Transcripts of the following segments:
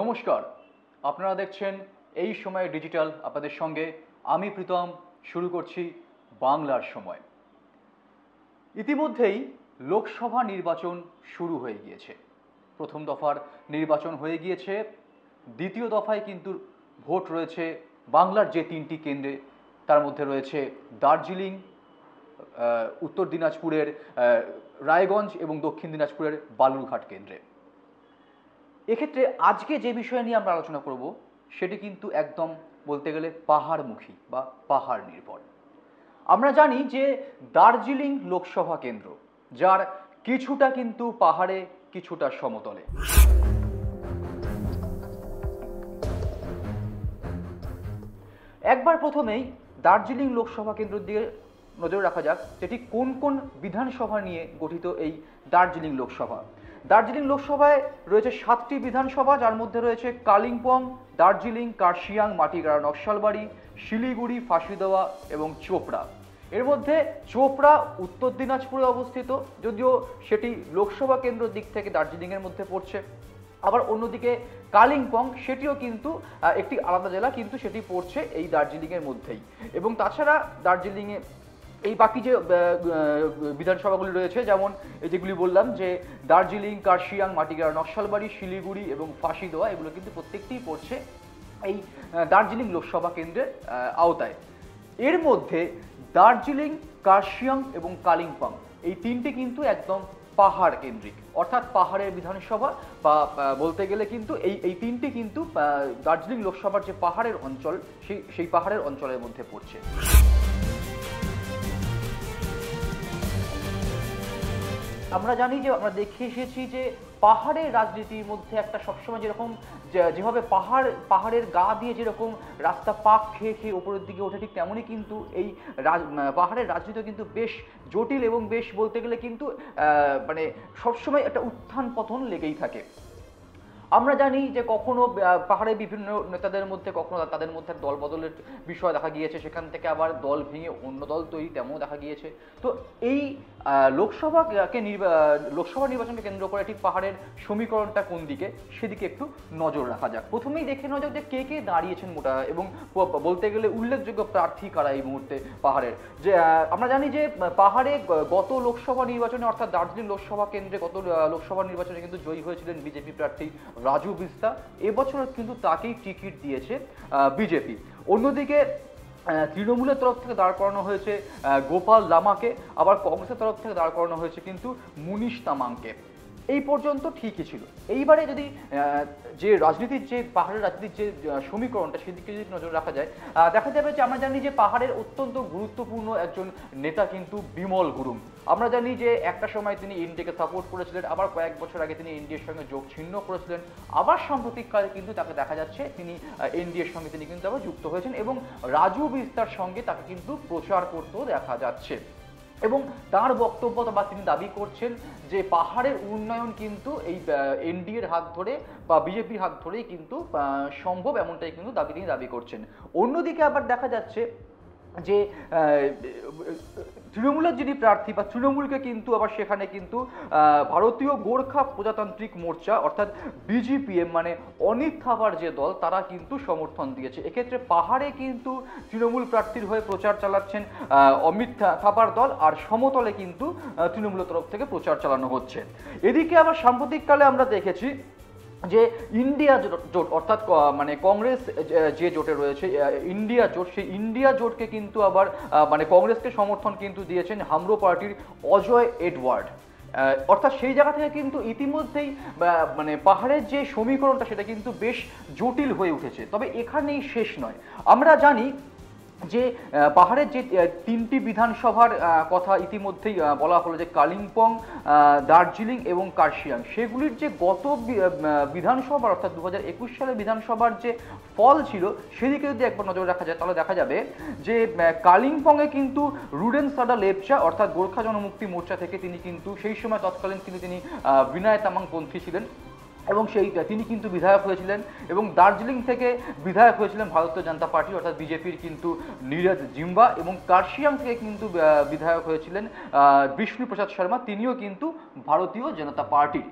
নমস্কার, আপনারা দেখছেন এই সময় ডিজিটাল। আপনাদের সঙ্গে আমি প্রীতম। শুরু করছি বাংলার সময়। ইতিমধ্যেই লোকসভা নির্বাচন শুরু হয়ে গিয়েছে। প্রথম দফার নির্বাচন হয়ে গিয়েছে, দ্বিতীয় দফায় কিন্তু ভোট রয়েছে বাংলার যে তিনটি কেন্দ্রে। তার মধ্যে রয়েছে দার্জিলিং, উত্তর দিনাজপুরের রায়গঞ্জ এবং দক্ষিণ দিনাজপুরের বালুরঘাট কেন্দ্রে। এক্ষেত্রে আজকে যে বিষয় নিয়ে আমরা আলোচনা করব সেটি কিন্তু একদম বলতে গেলে পাহাড়মুখী বা পাহাড় নির্ভর। আমরা জানি যে দার্জিলিং লোকসভা কেন্দ্র, যার কিছুটা কিন্তু পাহাড়ে কিছুটা সমতলে। একবার প্রথমেই দার্জিলিং লোকসভা কেন্দ্র দিয়ে নজর রাখা যাক যেটি কোন কোন বিধানসভা নিয়ে গঠিত। এই দার্জিলিং লোকসভা, দার্জিলিং লোকসভায় রয়েছে 7টি বিধানসভা, যার মধ্যে রয়েছে কালিম্পং, দার্জিলিং, কার্শিয়াং, মাটিগাড়া, নকশালবাড়ি, শিলিগুড়ি, ফাঁসিদেওয়া এবং চোপড়া। এর মধ্যে চোপড়া উত্তর দিনাজপুরে অবস্থিত, যদিও সেটি লোকসভা কেন্দ্রের দিক থেকে দার্জিলিংয়ের মধ্যে পড়ছে। আবার অন্যদিকে কালিম্পং, সেটিও কিন্তু একটি আলাদা জেলা, কিন্তু সেটি পড়ছে এই দার্জিলিংয়ের মধ্যেই। এবং তাছাড়া দার্জিলিংয়ে এই বাকি যে বিধানসভাগুলি রয়েছে, যেমন যেগুলি বললাম যে দার্জিলিং, কার্শিয়াং, মাটিগাড়া, নকশালবাড়ি, শিলিগুড়ি এবং ফাঁসিদেওয়া, এগুলো কিন্তু প্রত্যেকটিই পড়ছে এই দার্জিলিং লোকসভা কেন্দ্রের আওতায়। এর মধ্যে দার্জিলিং, কার্শিয়াং এবং কালিম্পং এই তিনটি কিন্তু একদম পাহাড় কেন্দ্রিক, অর্থাৎ পাহাড়ের বিধানসভা, বা বলতে গেলে কিন্তু এই তিনটি কিন্তু দার্জিলিং লোকসভার যে পাহাড়ের অঞ্চল, সেই পাহাড়ের অঞ্চলের মধ্যে পড়ছে। আমরা জানি যে আমরা দেখে এসেছি যে পাহাড়ের রাজনীতির মধ্যে একটা সবসময় যেরকম যেভাবে পাহাড়ের গা দিয়ে যেরকম রাস্তা পাক খেয়ে খেয়ে ওপরের দিকে ওঠে, ঠিক তেমনই কিন্তু এই পাহাড়ের রাজনীতি কিন্তু বেশ জটিল এবং বেশ বলতে গেলে কিন্তু মানে সবসময় একটা উত্থান পতন লেগেই থাকে। আমরা জানি যে কখনো পাহাড়ে বিভিন্ন নেতাদের মধ্যে কখনো তাদের মধ্যে দল বদলের বিষয় দেখা গিয়েছে, সেখান থেকে আবার দল ভেঙে অন্য দল তৈরি তেমনও দেখা গিয়েছে। তো এই লোকসভা নির্বাচনকে কেন্দ্র করে ঠিক পাহাড়ের সমীকরণটা কোন দিকে, সেদিকে একটু নজর রাখা যাক। প্রথমেই দেখে নেওয়া যাক যে কে কে দাঁড়িয়েছেন মোটা এবং বলতে গেলে উল্লেখযোগ্য প্রার্থী কারা এই মুহূর্তে পাহাড়ের। যে আমরা জানি যে পাহাড়ে গত লোকসভা নির্বাচনে, অর্থাৎ দার্জিলিং লোকসভা কেন্দ্রে গত লোকসভা নির্বাচনে কিন্তু জয়ী হয়েছিলেন বিজেপি প্রার্থী রাজু বিস্তা। এবছর কিন্তু তাকেই টিকিট দিয়েছে বিজেপি। অন্যদিকে তৃণমূলের তরফ থেকে দাঁড় করানো হয়েছে গোপাল লামাকে, আবার কংগ্রেসের তরফ থেকে দাঁড় করানো হয়েছে কিন্তু মুনিশ তামাংকে। এই পর্যন্ত ঠিকই ছিল। এইবারে যদি যে রাজনীতির যে পাহাড়ের রাজনীতির যে সমীকরণটা, সেদিকে যদি নজর রাখা যায়, দেখা যাবে যে আমরা জানি যে পাহাড়ের অত্যন্ত গুরুত্বপূর্ণ একজন নেতা কিন্তু বিমল গুরুং। আমরা জানি যে একটা সময় তিনি এনডিএকে সাপোর্ট করেছিলেন, আবার কয়েক বছর আগে তিনি এনডিএর সঙ্গে যোগ ছিন্ন করেছিলেন, আবার সাম্প্রতিককালে কিন্তু তাকে দেখা যাচ্ছে তিনি এনডিএর সঙ্গে তিনি কিন্তু আবার যুক্ত হয়েছেন এবং রাজু বিস্তার সঙ্গে তাকে কিন্তু প্রচার করতেও দেখা যাচ্ছে। এবং তার বক্তব্য বা তিনি দাবি করছেন যে পাহাড়ের উন্নয়ন কিন্তু এই এনডিএর হাত ধরে বা বিজেপির হাত ধরেই কিন্তু সম্ভব, এমনটাই কিন্তু তিনি দাবি করছেন। অন্যদিকে আবার দেখা যাচ্ছে যে তৃণমূলের যিনি প্রার্থী বা তৃণমূলকে কিন্তু আবার সেখানে কিন্তু ভারতীয় গোর্খা প্রজাতান্ত্রিক মোর্চা অর্থাৎ বিজিপিএম মানে অনিত থাপার যে দল, তারা কিন্তু সমর্থন দিয়েছে। এক্ষেত্রে পাহাড়ে কিন্তু তৃণমূল প্রার্থীর হয়ে প্রচার চালাচ্ছেন অমিত থাপার দল, আর সমতলে কিন্তু তৃণমূলের তরফ থেকে প্রচার চালানো হচ্ছে। এদিকে আবার সাম্প্রতিককালে আমরা দেখেছি যে ইন্ডিয়া জোট, অর্থাৎ মানে কংগ্রেস যে জোটে রয়েছে ইন্ডিয়া জোট, সেই ইন্ডিয়া জোটকে কিন্তু আবার মানে কংগ্রেসকে সমর্থন কিন্তু দিয়েছেন হামরো পার্টির অজয় এডওয়ার্ড। অর্থাৎ সেই জায়গা থেকে কিন্তু ইতিমধ্যেই মানে পাহাড়ের যে সমীকরণটা সেটা কিন্তু বেশ জটিল হয়ে উঠেছে। তবে এখানেই শেষ নয়। আমরা জানি যে পাহাড়ের যে তিনটি বিধানসভার কথা ইতিমধ্যেই বলা হলো, যে কালিম্পং, দার্জিলিং এবং কার্শিয়াং, সেগুলির যে গত বিধানসভা অর্থাৎ 2021 সালের বিধানসভার যে ফল ছিল, সেদিকে যদি একবার নজর রাখা যায় তাহলে দেখা যাবে যে কালিম্পংয়ে কিন্তু রুডেন সাডা লেপচা অর্থাৎ গোর্খা জনমুক্তি মোর্চা থেকে তিনি কিন্তু সেই সময় তৎকালীন কিন্তু তিনি বিনয় তামাং পন্থী ছিলেন এবং তিনি কিন্তু বিধায়ক হয়েছিলেন। এবং দার্জিলিং থেকে বিধায়ক হয়েছিলেন ভারতীয় জনতা পার্টি অর্থাৎ বিজেপির কিন্তু নীরজ জিম্বা, এবং কার্শিয়াং থেকে কিন্তু বিধায়ক হয়েছিলেন বিষ্ণু প্রসাদ শর্মা, তিনিও কিন্তু ভারতীয় জনতা পার্টির।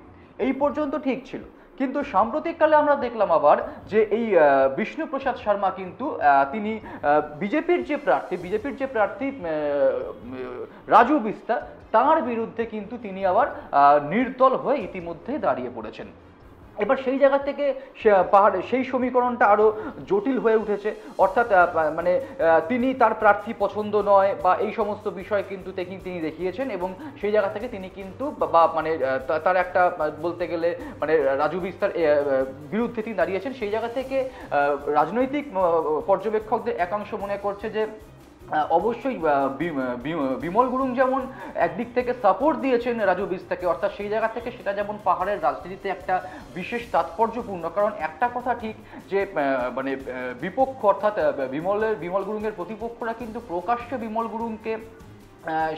এই পর্যন্ত ঠিক ছিল, কিন্তু সাম্প্রতিককালে আমরা দেখলাম আবার যে এই বিষ্ণুপ্রসাদ শর্মা কিন্তু তিনি বিজেপির যে প্রার্থী রাজু বিস্তা তার বিরুদ্ধে কিন্তু তিনি আবার নির্দল হয়ে ইতিমধ্যে দাঁড়িয়ে পড়েছেন। এবার সেই জায়গা থেকে সেই সমীকরণটা আরো জটিল হয়ে উঠেছে, অর্থাৎ মানে তিনি তার প্রার্থী পছন্দ নয় বা এই সমস্ত বিষয় কিন্তু তিনি দেখিয়েছেন, এবং সেই জায়গা থেকে তিনি কিন্তু বা মানে তার একটা বলতে গেলে মানে রাজু বিস্তার বিরুদ্ধে তিনি দাঁড়িয়েছেন। সেই জায়গা থেকে রাজনৈতিক পর্যবেক্ষকদের একাংশ মনে করছে যে অবশ্যই বিমল গুরুং যেমন একদিক থেকে সাপোর্ট দিয়েছেন রাজু বিস্তাকে, অর্থাৎ সেই জায়গা থেকে সেটা যেমন পাহাড়ের রাজনীতিতে একটা বিশেষ তাৎপর্যপূর্ণ। কারণ একটা কথা ঠিক যে মানে বিপক্ষ অর্থাৎ বিমল গুরুংয়ের প্রতিপক্ষরা কিন্তু প্রকাশ্যে বিমল গুরুংকে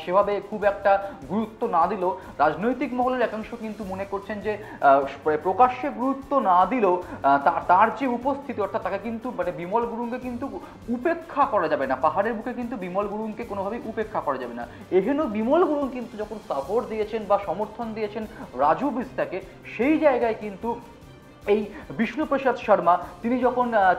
সেভাবে খুব একটা গুরুত্ব না দিলেও রাজনৈতিক মহলের একাংশ কিন্তু মনে করছেন যে প্রকাশ্যে গুরুত্ব না দিলেও তার যে উপস্থিতি অর্থাৎ তাকে কিন্তু মানে বিমল গুরুংকে কিন্তু উপেক্ষা করা যাবে না, পাহাড়ের বুকে কিন্তু বিমল গুরুংকে কোনোভাবেই উপেক্ষা করা যাবে না। এহেন বিমল গুরুং কিন্তু যখন সাপোর্ট দিয়েছেন বা সমর্থন দিয়েছেন রাজু বিস্তাকে, সেই জায়গায় কিন্তু এই বিষ্ণুপ্রসাদ শর্মা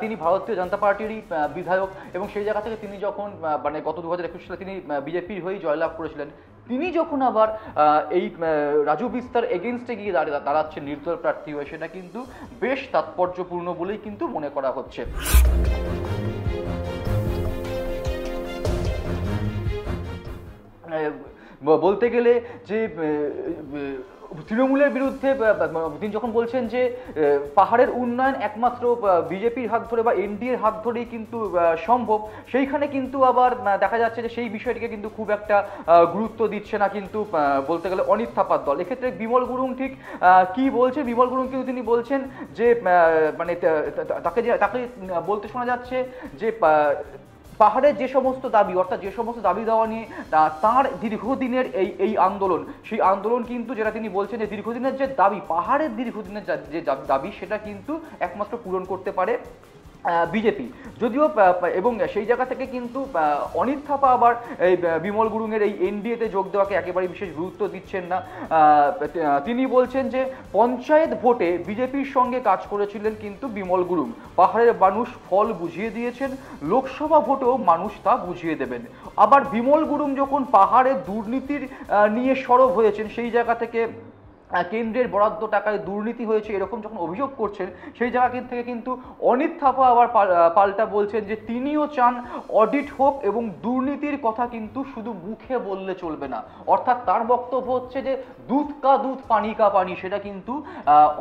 তিনি ভারতীয় জনতা পার্টিরই বিধায়ক, এবং সেই জায়গা থেকে তিনি যখন মানে গত 2021 সালে তিনি বিজেপির হয়েই জয়লাভ করেছিলেন, তিনি যখন আবার এই রাজু বিস্তার এগেনস্টে গিয়ে দাঁড়াচ্ছেন নির্দল প্রার্থী হয়ে, সেটা কিন্তু বেশ তাৎপর্যপূর্ণ বলেই কিন্তু মনে করা হচ্ছে। বলতে গেলে যে তৃণমূলের বিরুদ্ধে তিনি যখন বলছেন যে পাহাড়ের উন্নয়ন একমাত্র বিজেপির হাত ধরে বা এনডিএর হাত ধরেই কিন্তু সম্ভব, সেইখানে কিন্তু আবার দেখা যাচ্ছে যে সেই বিষয়টিকে কিন্তু খুব একটা গুরুত্ব দিচ্ছে না কিন্তু বলতে গেলে অনিত থাপার দল। এক্ষেত্রে বিমল গুরুং ঠিক কি বলছে, বিমল গুরুং কিন্তু তিনি বলছেন যে মানে তাকে বলতে শোনা যাচ্ছে যে পাহাড়ের যে সমস্ত দাবি অর্থাৎ যে সমস্ত দাবি দেওয়া নিয়ে তার দীর্ঘদিনের এই আন্দোলন, সেই আন্দোলন কিন্তু যেটা তিনি বলছেন যে দীর্ঘদিনের যে দাবি, পাহাড়ের দীর্ঘদিনের যে দাবি, সেটা কিন্তু একমাত্র পূরণ করতে পারে বিজেপি। যদিও এবং সেই জায়গা থেকে কিন্তু অনিত থাপা আবার এই বিমল গুরুংয়ের এই এনডিএতে যোগ দেওয়াকে একেবারে বিশেষ গুরুত্ব দিচ্ছেন না। তিনি বলছেন যে পঞ্চায়েত ভোটে বিজেপির সঙ্গে কাজ করেছিলেন কিন্তু বিমল গুরুং, পাহাড়ের মানুষ ফল বুঝিয়ে দিয়েছেন, লোকসভা ভোটেও মানুষ তা বুঝিয়ে দেবেন। আবার বিমল গুরুং যখন পাহাড়ের দুর্নীতির নিয়ে সরব হয়েছেন, সেই জায়গা থেকে কেন্দ্রের বরাদ্দ টাকায় দুর্নীতি হয়েছে এরকম যখন অভিযোগ করছেন, সেই জায়গা থেকে কিন্তু অনিত থাপা আবার পাল্টা বলছেন যে তিনিও চান অডিট হোক এবং দুর্নীতির কথা কিন্তু শুধু মুখে বললে চলবে না। অর্থাৎ তার বক্তব্য হচ্ছে যে দুধ কা দুধ পানি কা পানি, সেটা কিন্তু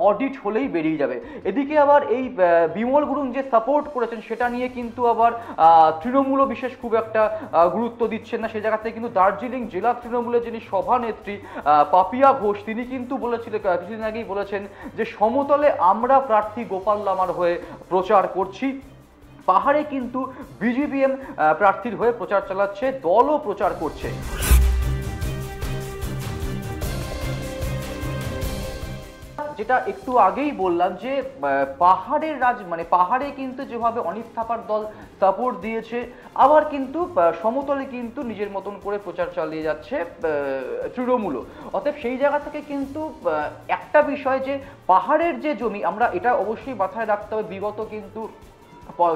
অডিট হলেই বেরিয়ে যাবে। এদিকে আবার এই বিমল গুরুং যে সাপোর্ট করেছেন সেটা নিয়ে কিন্তু আবার তৃণমূলও বিশেষ খুব একটা গুরুত্ব দিচ্ছেন না। সেই জায়গাতে কিন্তু দার্জিলিং জেলা তৃণমূলের যিনি সভানেত্রী পাপিয়া ঘোষ, তিনি কিন্তু কিছুদিন আগেই বলেছেন যে সমতলে আমরা প্রার্থী গোপাল লামার হয়ে প্রচার করছি, পাহাড়ে কিন্তু বিজেপিএম প্রার্থীর হয়ে প্রচার চালাচ্ছে, দলও প্রচার করছে। যেটা একটু আগেই বললাম যে পাহাড়ের মানে পাহাড়ে কিন্তু যেভাবে অনিত থাপার দল সাপোর্ট দিয়েছে, আবার কিন্তু সমতলে কিন্তু নিজের মতন করে প্রচার চালিয়ে যাচ্ছে তৃণমূলও। অতএব সেই জায়গা থেকে কিন্তু একটা বিষয় যে পাহাড়ের যে জমি, আমরা এটা অবশ্যই মাথায় রাখতে হবে, বিগত কিন্তু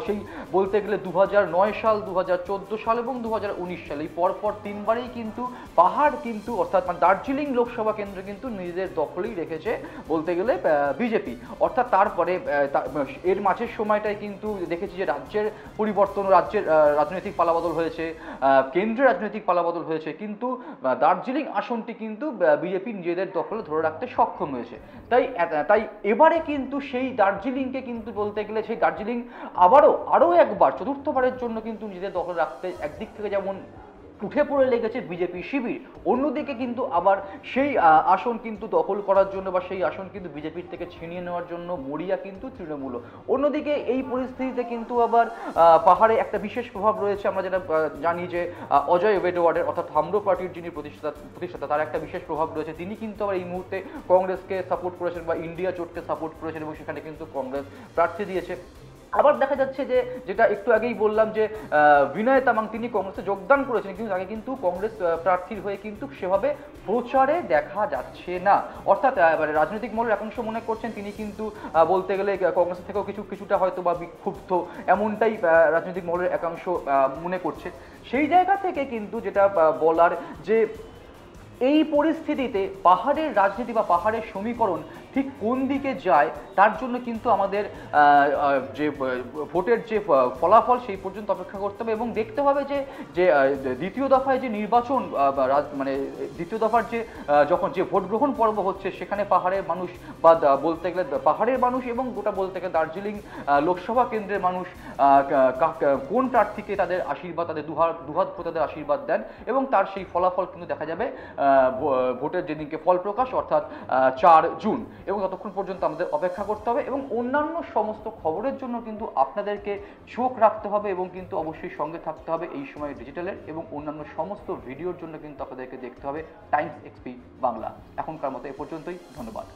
সেই বলতে গেলে 2009 সাল, 2014 সাল এবং 2019 সাল, এই পরপর তিনবারেই কিন্তু পাহাড় কিন্তু অর্থাৎ দার্জিলিং লোকসভা কেন্দ্র কিন্তু নিজেদের দখলেই রেখেছে বলতে গেলে বিজেপি। অর্থাৎ তারপরে এর মাঝের সময়টায় কিন্তু দেখেছি যে রাজ্যের পরিবর্তন, রাজ্যের রাজনৈতিক পালাবদল হয়েছে, কেন্দ্রের রাজনৈতিক পালাবদল হয়েছে, কিন্তু দার্জিলিং আসনটি কিন্তু বিজেপি নিজেদের দখলে ধরে রাখতে সক্ষম হয়েছে। তাই এবারে কিন্তু সেই দার্জিলিংকে কিন্তু বলতে গেলে সেই দার্জিলিং আরো একবার চতুর্থবারের জন্য কিন্তু নিজেদের দখলে রাখতে একদিক থেকে যেমন উঠে পড়ে লেগেছে বিজেপি শিবির, অন্যদিকে কিন্তু আবার সেই আসন কিন্তু দখল করার জন্য বা সেই আসন কিন্তু বিজেপির থেকে ছিনিয়ে নেওয়ার জন্য মরিয়া কিন্তু তৃণমূল। অন্যদিকে এই পরিস্থিতিতে কিন্তু আবার পাহাড়ে একটা বিশেষ প্রভাব রয়েছে। আমরা যেটা জানি যে অজয় ওয়েডওয়ার্ডের অর্থাৎ হামরো পার্টির যিনি প্রতিষ্ঠাতা তার একটা বিশেষ প্রভাব রয়েছে। তিনি কিন্তু আবার এই মুহূর্তে কংগ্রেসকে সাপোর্ট করেছেন বা ইন্ডিয়া জোটকে সাপোর্ট করেছেন এবং সেখানে কিন্তু কংগ্রেস প্রার্থী দিয়েছে। আবার দেখা যাচ্ছে যে যেটা একটু আগেই বললাম যে বিনয় তামাং তিনি কংগ্রেসে যোগদান করেছেন, কিন্তু তাকে কিন্তু কংগ্রেস প্রার্থীর হয়ে কিন্তু সেভাবে প্রচারে দেখা যাচ্ছে না। অর্থাৎ মানে রাজনৈতিক মহলের একাংশ মনে করছেন তিনি কিন্তু বলতে গেলে কংগ্রেস থেকেও কিছুটা হয়তো বা বিক্ষুব্ধ, এমনটাই রাজনৈতিক মহলের একাংশ মনে করছে। সেই জায়গা থেকে কিন্তু যেটা বলার যে এই পরিস্থিতিতে পাহাড়ের রাজনীতি বা পাহাড়ের সমীকরণ ঠিক কোন দিকে যায় তার জন্য কিন্তু আমাদের যে ভোটের যে ফলাফল সেই পর্যন্ত অপেক্ষা করতে হবে এবং দেখতে হবে যে যে দ্বিতীয় দফায় যে নির্বাচন মানে দ্বিতীয় দফার যে যখন যে ভোট গ্রহণ পর্ব হচ্ছে সেখানে পাহাড়ের মানুষ বা বলতে গেলে পাহাড়ের মানুষ এবং গোটা বলতে গেলে দার্জিলিং লোকসভা কেন্দ্রের মানুষ কোন প্রার্থীকে তাদের আশীর্বাদ, তাদের দুহাত ভরে তাদের আশীর্বাদ দেন এবং তার সেই ফলাফল কিন্তু দেখা যাবে ভোটের যেদিনকে ফল প্রকাশ অর্থাৎ 4 জুন। এবং ততক্ষণ পর্যন্ত আমাদের অপেক্ষা করতে হবে এবং অন্যান্য সমস্ত খবরের জন্য কিন্তু আপনাদেরকে চোখ রাখতে হবে এবং কিন্তু অবশ্যই সঙ্গে থাকতে হবে এই সময় ডিজিটালের, এবং অন্যান্য সমস্ত ভিডিওর জন্য কিন্তু আপনাদেরকে দেখতে হবে টাইমস এক্সপি বাংলা। এখনকার মতো এ পর্যন্তই, ধন্যবাদ।